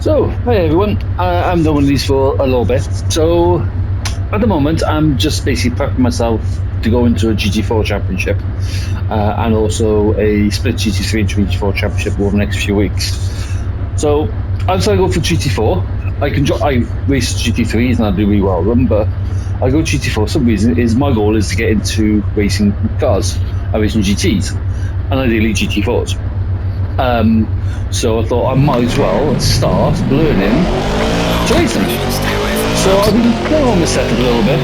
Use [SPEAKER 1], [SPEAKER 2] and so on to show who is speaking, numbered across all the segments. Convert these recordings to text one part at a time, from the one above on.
[SPEAKER 1] So, hi everyone. I'm doing these for a little bit. So, at the moment, I'm just basically prepping myself to go into a GT4 championship and also a split GT3 and GT4 championship over the next few weeks. So, as I go for GT4, I race GT3s and I do really well with them, but I go GT4 for some reason is my goal is to get into racing cars, racing GTs, and ideally GT4s. Um, so I thought I might as well start learning to race them. So I've been playing on the setup a little bit.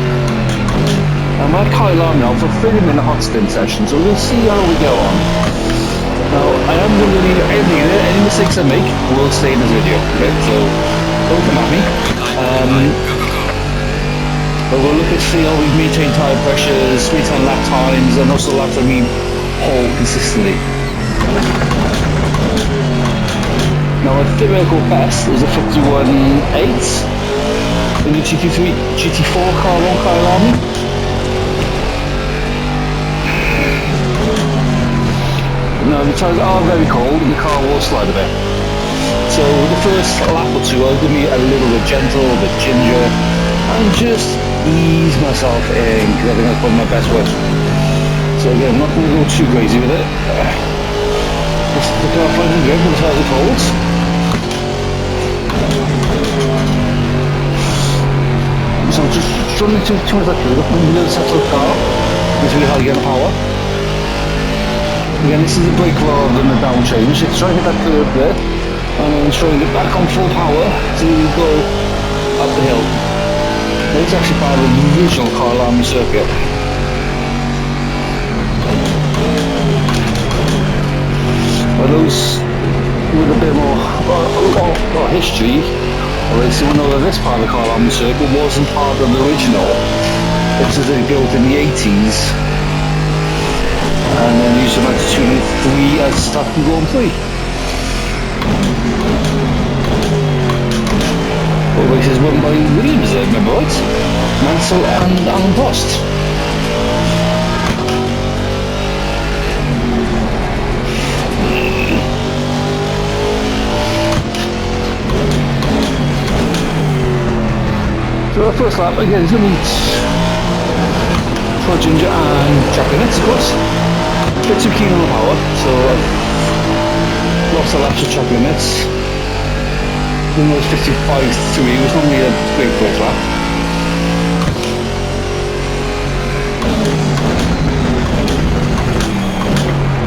[SPEAKER 1] I'm at Kyalami now for 30-minute hot stint session, so we'll see how we go on. Now, I am going to leave anything in it. Any mistakes I make will stay in this video. Okay, so don't come at me. But we'll look at see how we maintain tire pressures, maintain lap times, and also laps that we hold consistently. Now, my theoretical best is a 51.8 in the GT4 car on Kyalami. Now, the tyres are very cold and the car will slide a bit. So, the first lap or two, I'll give me a little bit gentle, a bit ginger, and just ease myself in because I think that's probably my best way. So, again, I'm not going to go too crazy with it. The car finds grip when the tyres are cold. So just struggling too much like that when you set the car, it's really hard to get the power. Again, this is a brake rather than a down change. It's trying to hit that curve there, and then trying to get back on full power to go up the hill. Now, it's actually part of the original Kyalami circuit. For those with a bit more history, so we know that this part of the Kyalami circuit wasn't part of the original. It was built in the 80s. And then used to like 2 3 as starting Grand Prix. All races won by Williams, I remember right? Mansell and Alan Prost. So our first lap, again, is going to meet for ginger and chocolate nuts, of course. A bit too keen on the power, so I've lost the laps of chocolate nuts. Even though it's 55.3, it was not really a great first lap.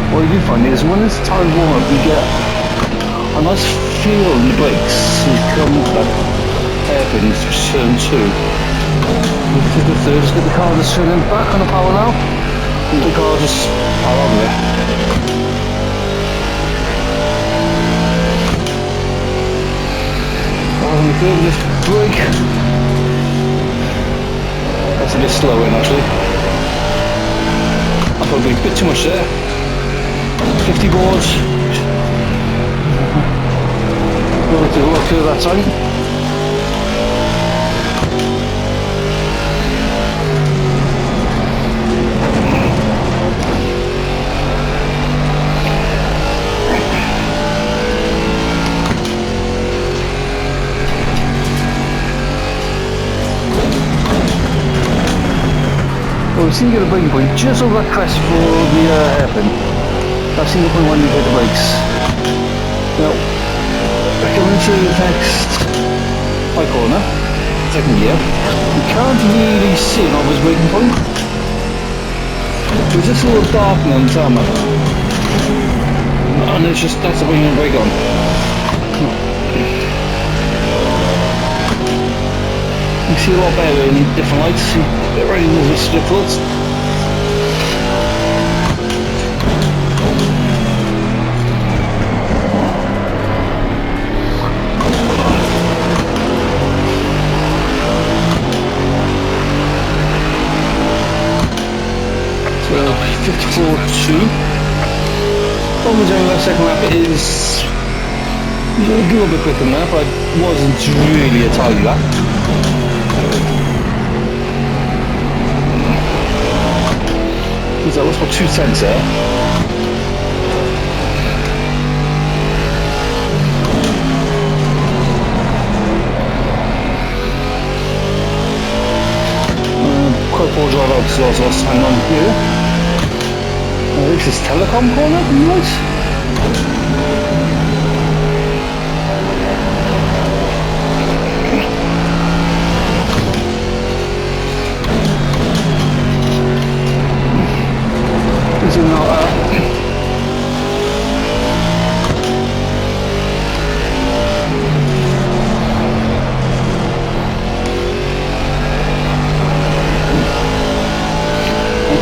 [SPEAKER 1] What you do find is when it's time to warm up, you get a nice feel in the brakes. You come back hairpins to turn 2. The third, just get the car just turning back on the power now. And the car just power over there. On the third, just brake. That's a bit slow in actually. I probably a bit too much there. 50 boards. Going to walk through that time. Well, we seem to get a braking point just over that crest for the hairpin. That's the point when you hit the brakes. Now, coming to the next high corner, second gear, you can't really see an obvious braking point. It's just a little darkening on the tarmac. And it's just, that's the point you're going to brake on. You see a lot better in different lights. It really moves with split foot. So 54.2. Problem doing that second lap is a little bit quicker than that, but it wasn't really a tidy lap. So I lost my 2 cents there. This is telecom corner, nice. This is not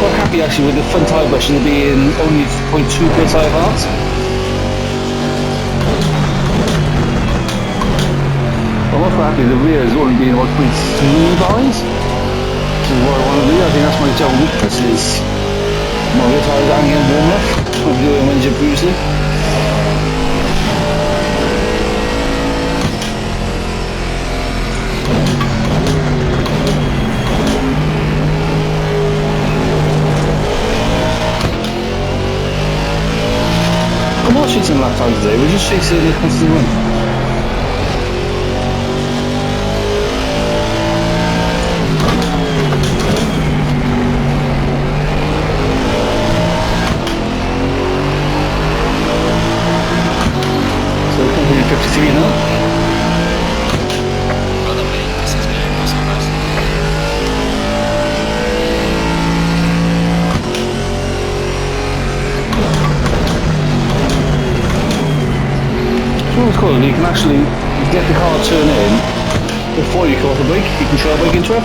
[SPEAKER 1] quite happy actually with the front tyre pressure being only 0.2 per tyre part. I'm also happy the rear is only being 1.3 bars. Which is what I want to do. I think that's my general weakness is my rear tyres aren't getting warm enough. I'm doing engine previously. I'm not chasing lap time today, we're just chasing a constant win. So we're completing 53 now. What's cool, you can actually get the car turn in before you come off the brake. You can trail brake into it,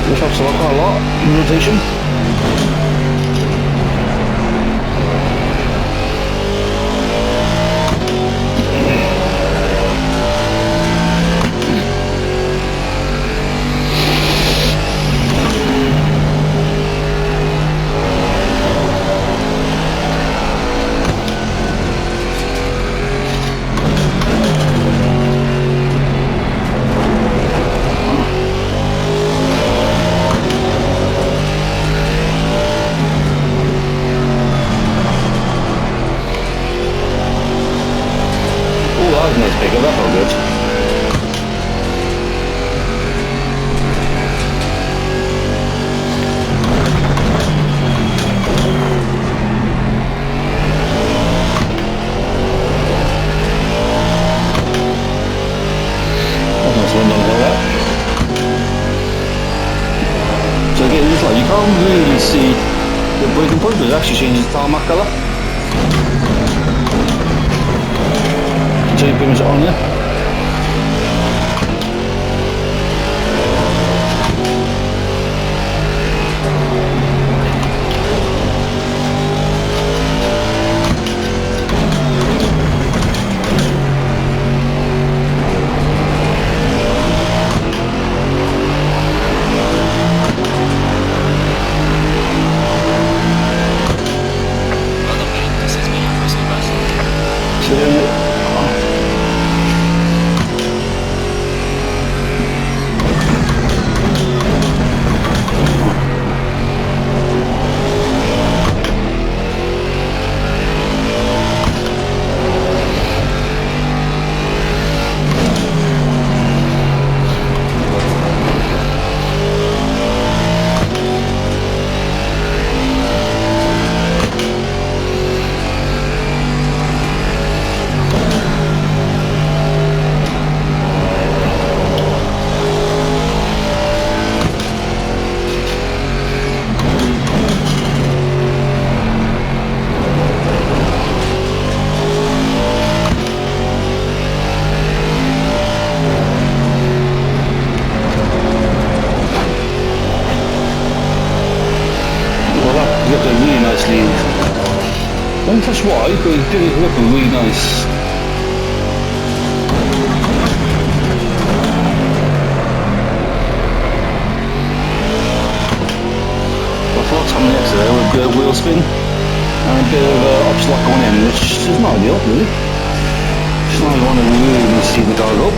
[SPEAKER 1] which helps a lot, quite a lot in rotation. Nice pickup, that felt good. That's nice wind on the hill there. So again, it's like you can't really see the braking point, but it actually changes the tarmac colour. So you pretty much on you. Got a really nice lead. Don't touch wide, but it did look really nice. I thought something yesterday with a bit of wheel spin and a bit of obstacle going in, which is not ideal really. Just not want to really see the car go.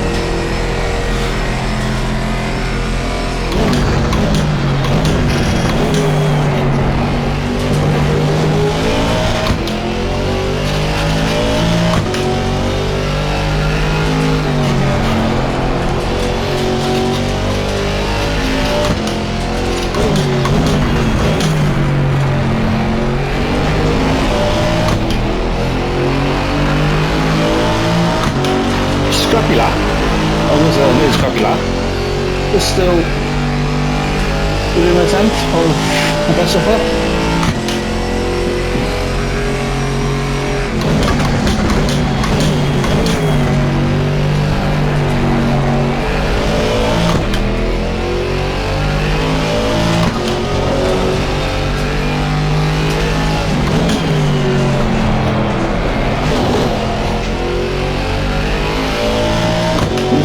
[SPEAKER 1] crappy lap. I was a very crappy lap, but still within my attempt or my best so far.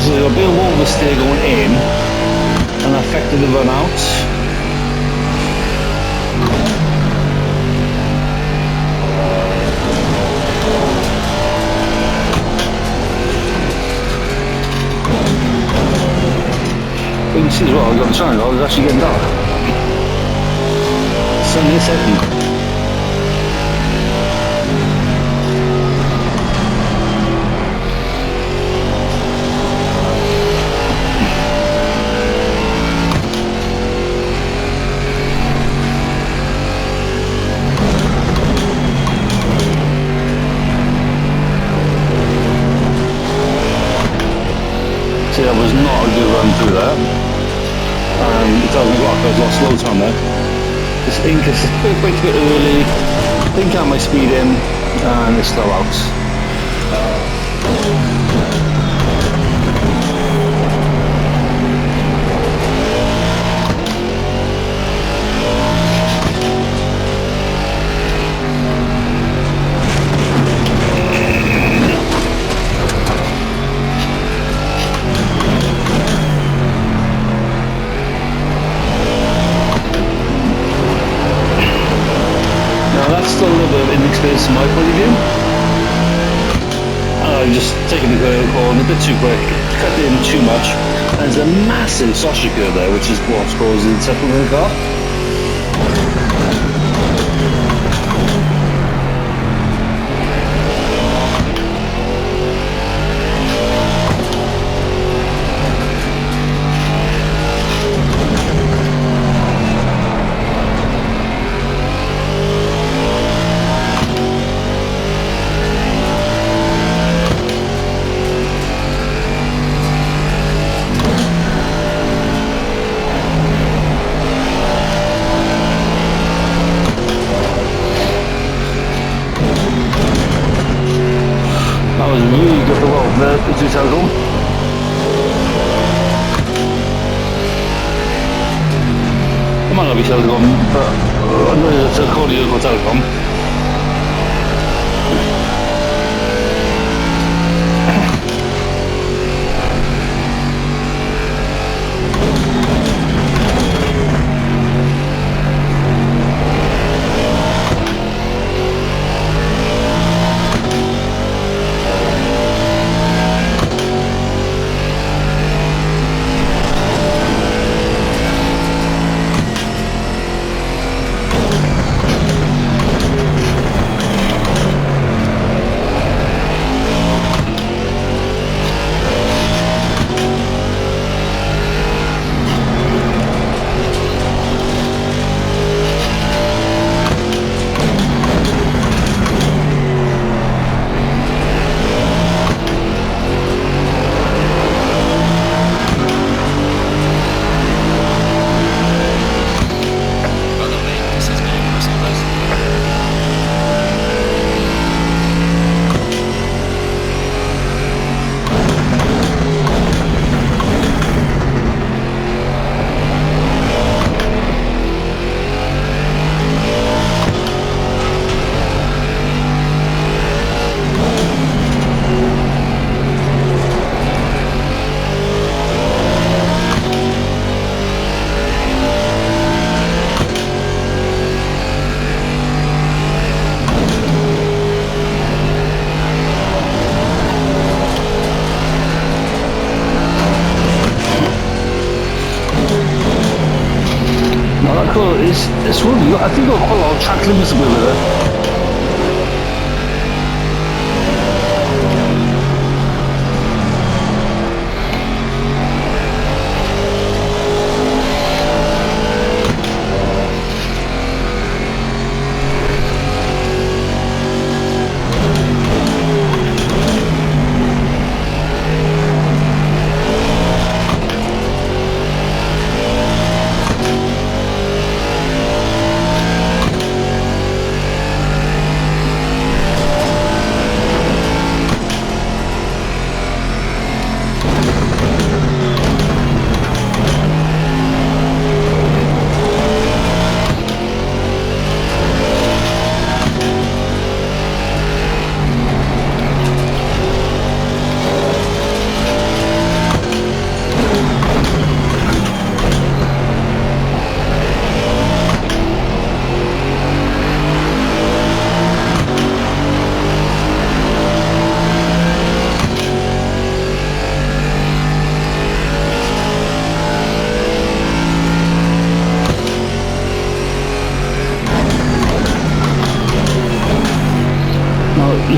[SPEAKER 1] There's a bit of oversteer going in and affected the run out. But you can see as well, I've got the sun, it's actually getting dark. The sun is setting. That was not a good run through there. It tells me what, I lost slow time there. Just ink is a bit early, didn't count my speed in, and it's slow out. That's still a little bit of inexperience from my point of view. I'm just taking the corner a bit too quick, cut in too much, and there's a massive sausage curve there, which is what's causing the settlement of the car. That was really good for the two tails on. I might not be telecom, but I know it's a cordial for telecom. Cool. It's really, I think I've got quite a lot of track limits with it.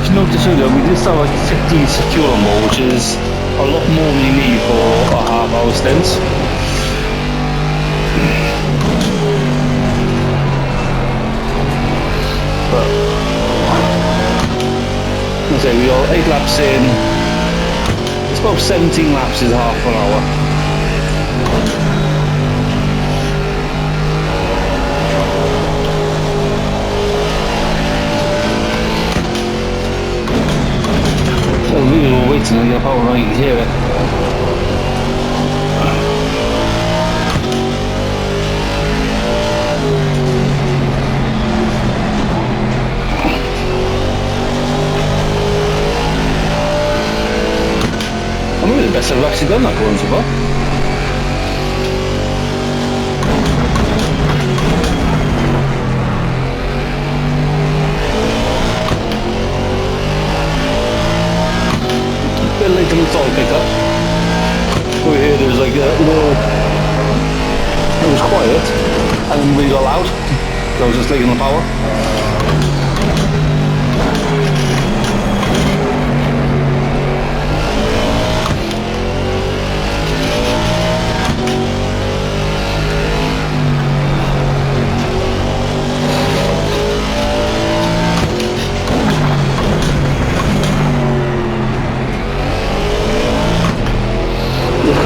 [SPEAKER 1] if you notice earlier, we did start like 15 secure on board, which is a lot more than you need for a half-hour stint. But let's say we got 8 laps in. It's about 17 laps is half an hour. So we were waiting to get power and you could hear it. I'm really the best I've actually done that corner so far. A bit late on the throttle pickup. Over here there's like a little, it was quiet and then we got loud, so I was just taking the power.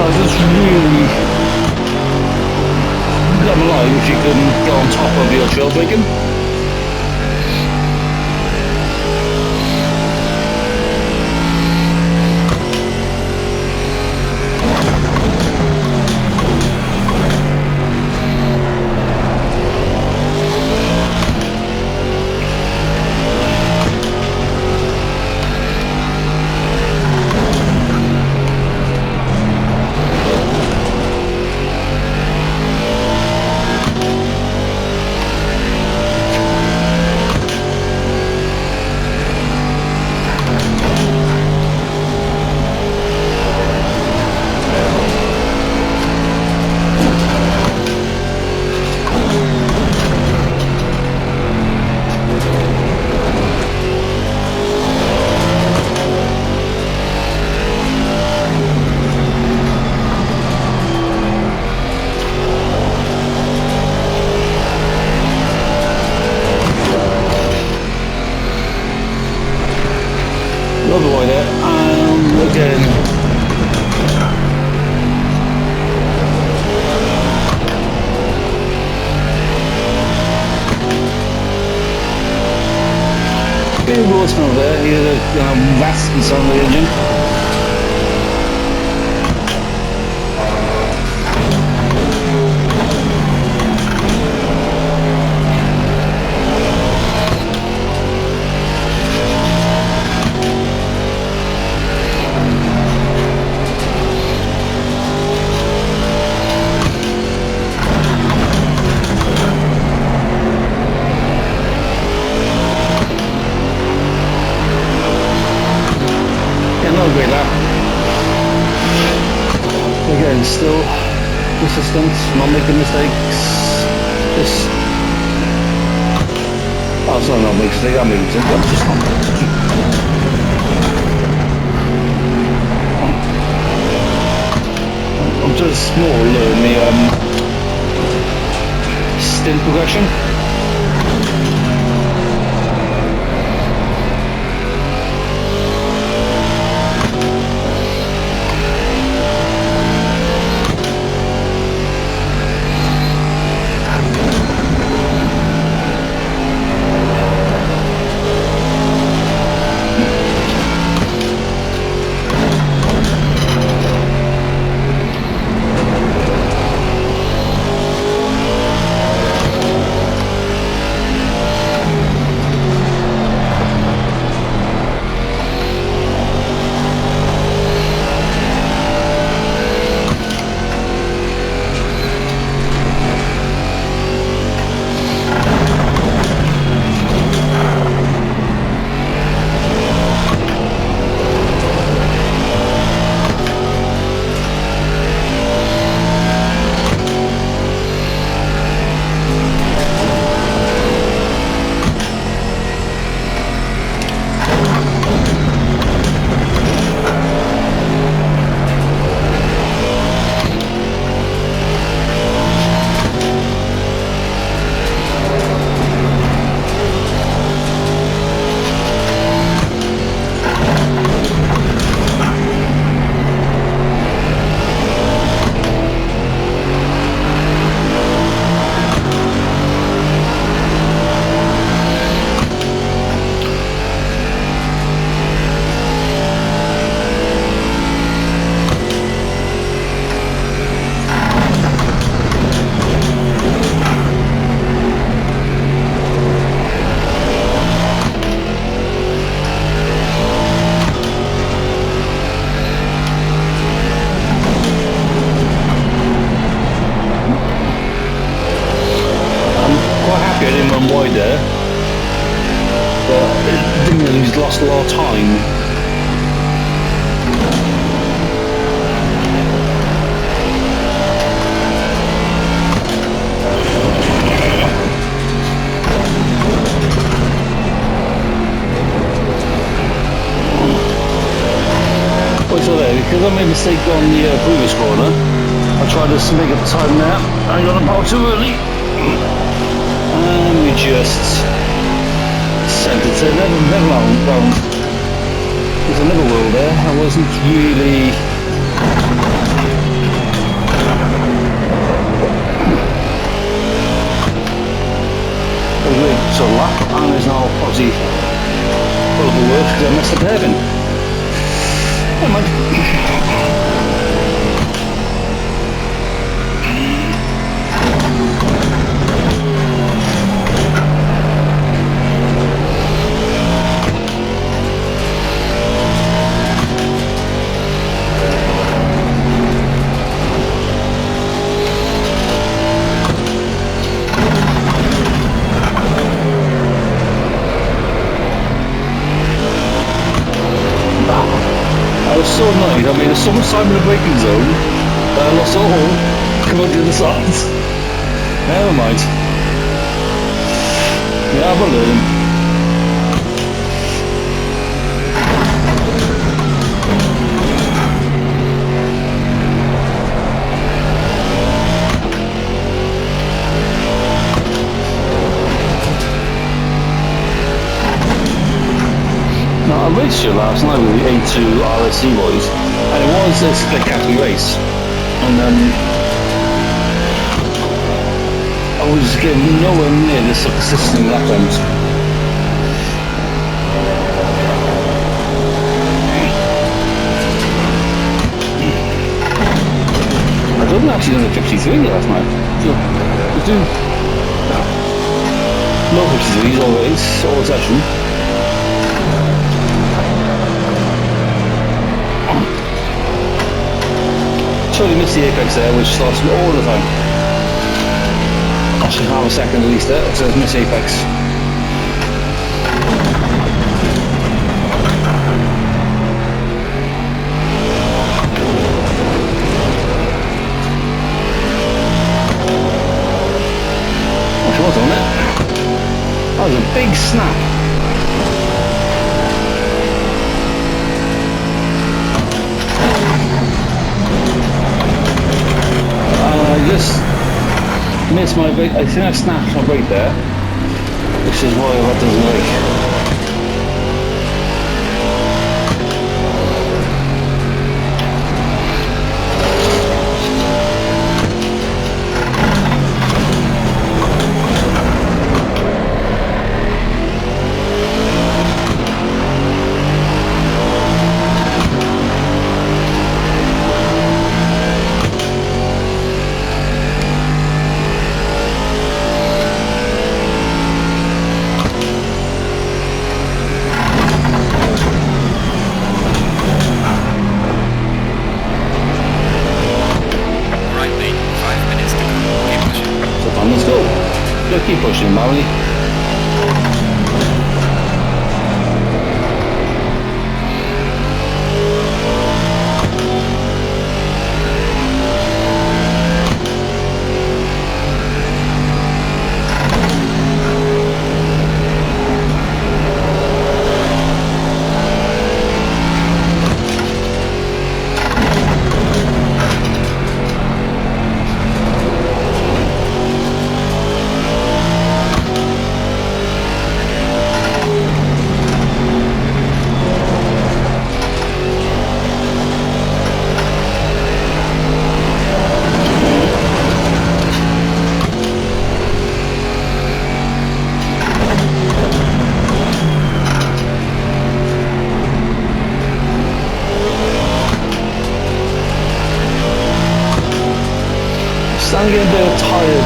[SPEAKER 1] It's really I'm alive if you can get on top of your trail braking. Another way there, and again. Bit of raw smell there, you had a raspy sound of the engine. Not a great lap. Again, still consistent, not making mistakes. Just sorry, not making mistakes, I'm making mistakes. I'm just not I'm just more learning the stint progression. halfway through there because I made a mistake on the previous corner. I tried to make up time there. I got about too early. And we just sent it to never round. There's another wheel there. I wasn't really. A really sort of lap, and there's now obviously over work because I messed up heaven. Never mind. I was so annoyed. I made so much time in the braking zone that I lost all come out the other side. Never mind. Yeah, I'm learning. Now, I raced you last night with the A2 RSC boys, and it was a split category race. And I was getting nowhere near this consistent lap times. I don't actually done a 53 last night. So, I do no 53s always, all session. Totally missed the apex there, which starts me all the time. Actually, half a second at least there, it says miss apex. Which was on it? That was a big snap. I just missed my brake. I think I snapped my brake there, which is why that doesn't work. Keep pushing, Molly. I'm getting a bit of tire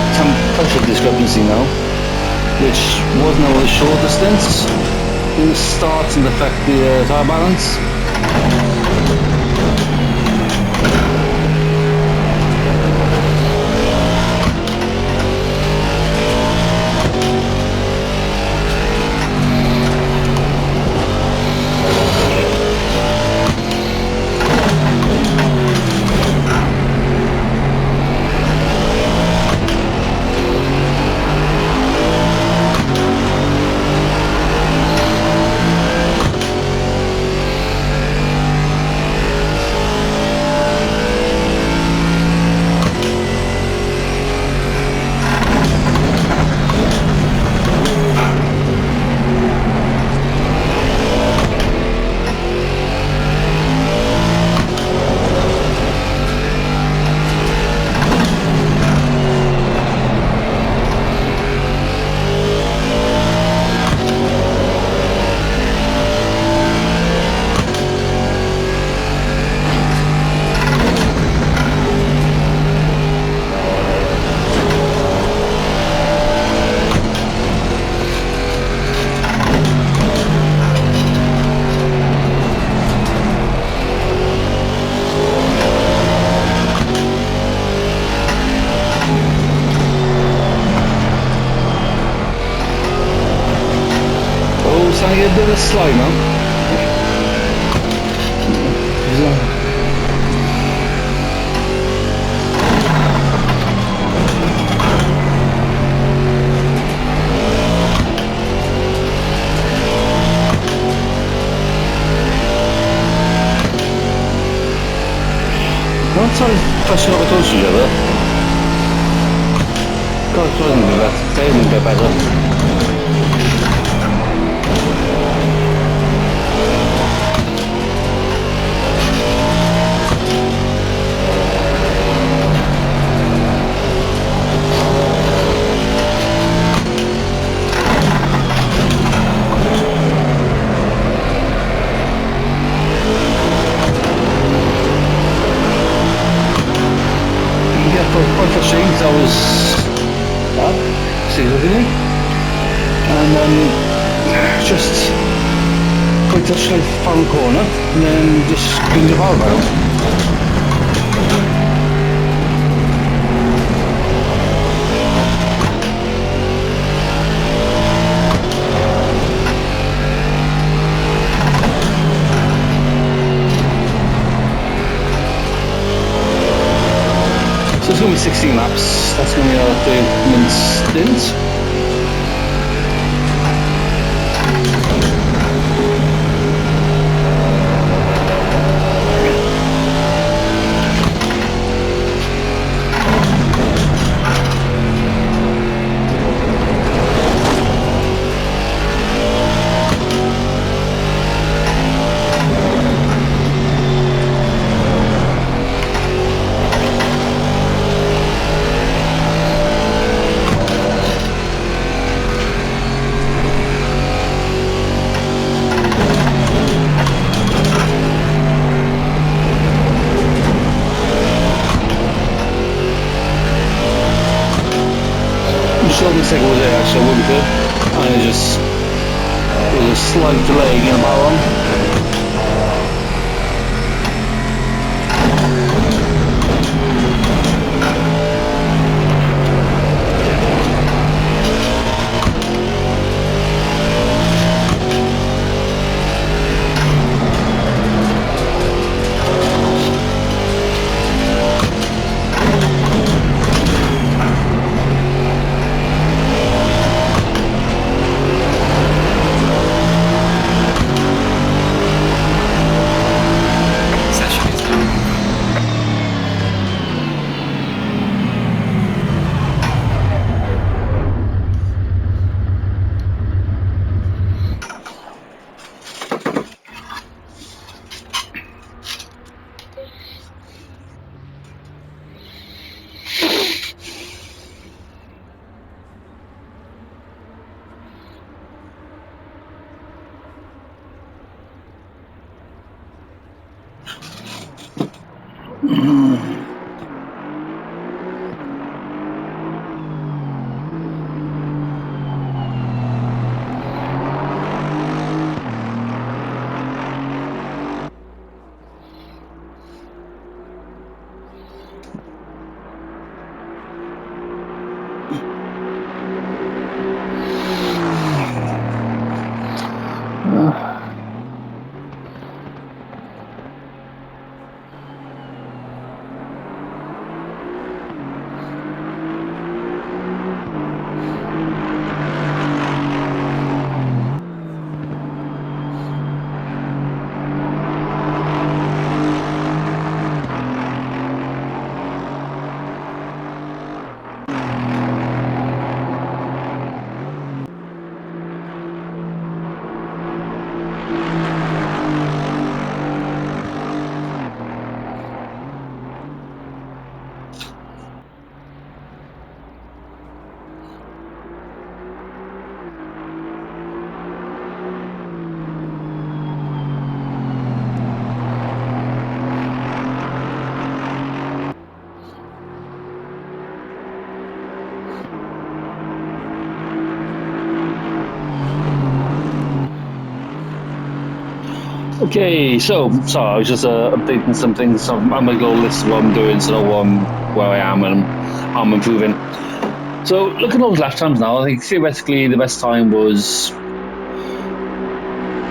[SPEAKER 1] pressure discrepancy now, which wasn't always short distance. In the start and affect the tire balance. a bit of a slide now. Well, it's like pushing over close to each other. God, it wasn't a bit better. It wasn't a bit better. Quite frustrating because I was up significantly, and then just quite touched like found a corner and then just couldn't get out of it. So it's going to be 16 laps. That's going to be our 30-minute stint. Short mistake was there actually, I wouldn't do. And it just, there was a slight delay in the power on. Okay, so sorry, I was just updating some things. So I'm gonna go list what I'm doing, so know where I am and how I'm improving. So looking at those lap times now, I think theoretically the best time was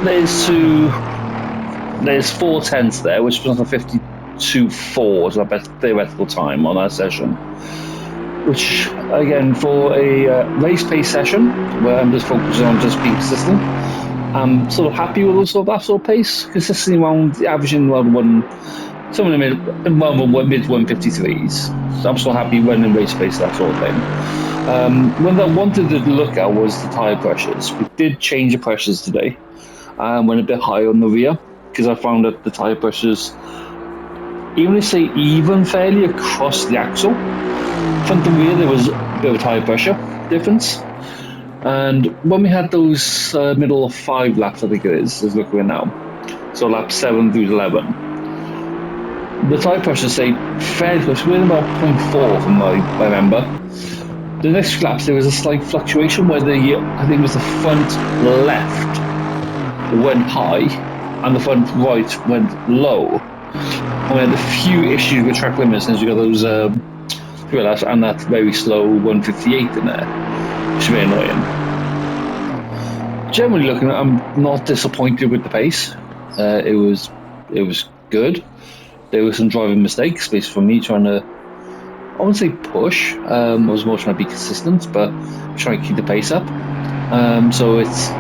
[SPEAKER 1] there's 4 tenths there, which was a 52.4 as my best theoretical time on that session. Which again, for a race pace session where I'm just focusing on just being consistent, I'm sort of happy with that sort of pace, consistently around averaging around somewhere in the mid 153s. So I'm still happy running race pace, that sort of thing. When I wanted to look at was the tyre pressures. We did change the pressures today and went a bit higher on the rear because I found that the tyre pressures, even if they even fairly across the axle, front and rear there was a bit of a tyre pressure difference. And when we had those middle of 5 laps, I think it is looking at now, so lap 7 through 11, the tyre pressure stayed fairly close, within about zero point 0.4 from my I remember. The next few laps there was a slight fluctuation where I think it was the front left went high and the front right went low. And we had a few issues with track limits since we got those and that very slow 158 in there, which is very annoying. Generally looking, I'm not disappointed with the pace. It was good. There were some driving mistakes, based from me trying to, I wouldn't say push. I was more trying to be consistent, but trying to keep the pace up. So it's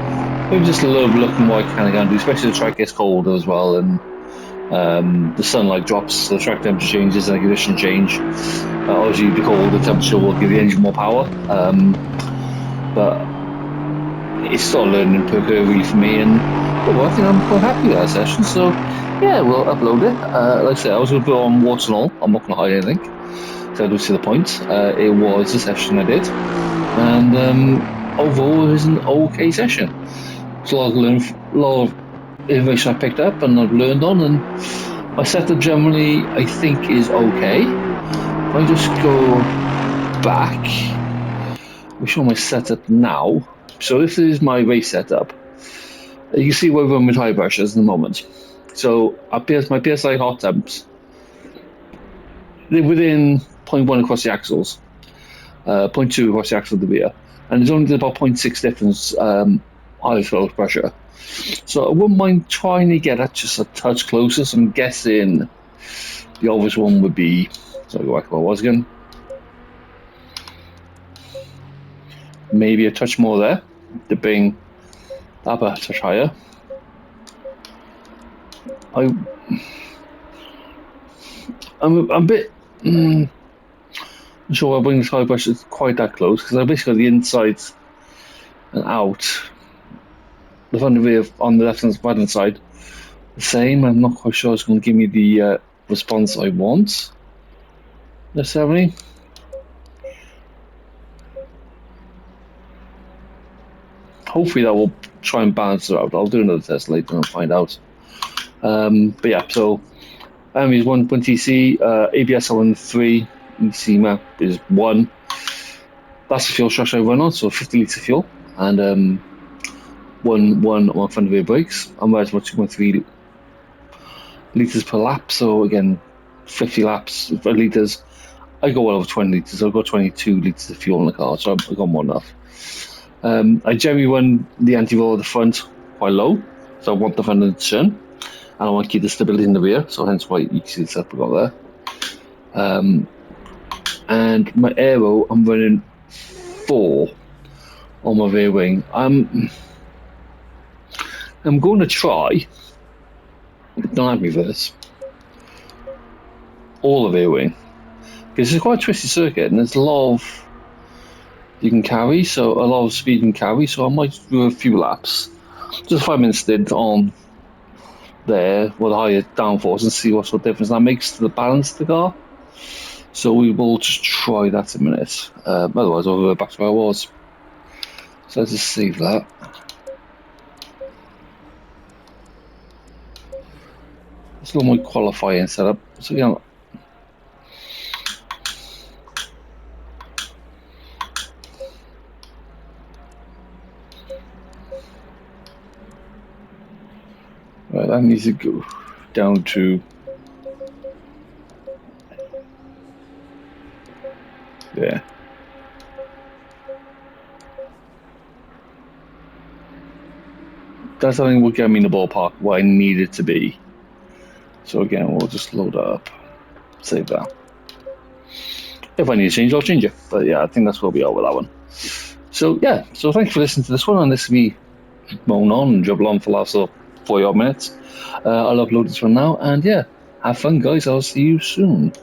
[SPEAKER 1] maybe just a little bit looking what I kind of going to do, especially the track gets colder as well, and the sunlight drops, the track temperature changes, and the conditions change. Obviously, the colder temperature will give the engine more power, but it's still a learning curve really for me. And well, I think I'm quite happy with that session. So yeah, we'll upload it. Like I said, I was going to put it on warts and all. I'm not going to hide anything. So I do see the point. It was a session I did, and overall, it was an okay session. It's a lot of information I picked up and I've learned on, and my setup generally I think is okay. If I just go back, we show my setup now. So this is my race setup. You can see where we're with high brushes in the moment. So my PSI hot temps, they're within zero point 0.1 across the axles, zero point 0.2 across the axle of the rear, and there's only about 0.6 difference high flow pressure. So I wouldn't mind trying to get that just a touch closer. So I'm guessing the obvious one would be, so I go back to what I was again, maybe a touch more there to bring up a touch higher. I, I'm a bit not sure I'll bring the side brush quite that close because I basically got the inside and out, the front and rear on the left and right hand side the same. I'm not quite sure it's going to give me the response I want necessarily. Hopefully that will try and balance it out. I'll do another test later and find out. But yeah, so is one TC, ABS on 3, EC map is 1. That's the fuel structure I run on, so 50 litres of fuel, and one front and rear brakes. I'm riding about 2.3 litres per lap, so again, 50 laps, litres. I go well over 20 litres, I've got 22 litres of fuel in the car, so I've got more than enough. I generally run the anti-roll at the front quite low, so I want the front end to turn, and I want to keep the stability in the rear, so hence why you can see the setup I got there. And my aero, I'm running 4 on my rear wing. I'm going to try, don't have me for this, all of rear wing, because it's quite a twisty circuit, and there's a lot of you can carry, so a lot of speed you can carry, so I might do a few laps, just 5 minute stint on there with higher downforce and see what sort of difference that makes to the balance of the car. So we will just try that in a minute. Otherwise, I'll go back to where I was. So let's just save that. It's a little more qualifying setup. So right, that needs to go down to there. That's I think will get me in the ballpark where I need it to be. So again, we'll just load that up, save that. If I need to change, I'll change it. But yeah, I think that's where we are with that one. So yeah, so thanks for listening to this one, and this is me moan on and dribble on for the last 40 odd minutes. I'll upload this one now, and yeah, have fun, guys. I'll see you soon.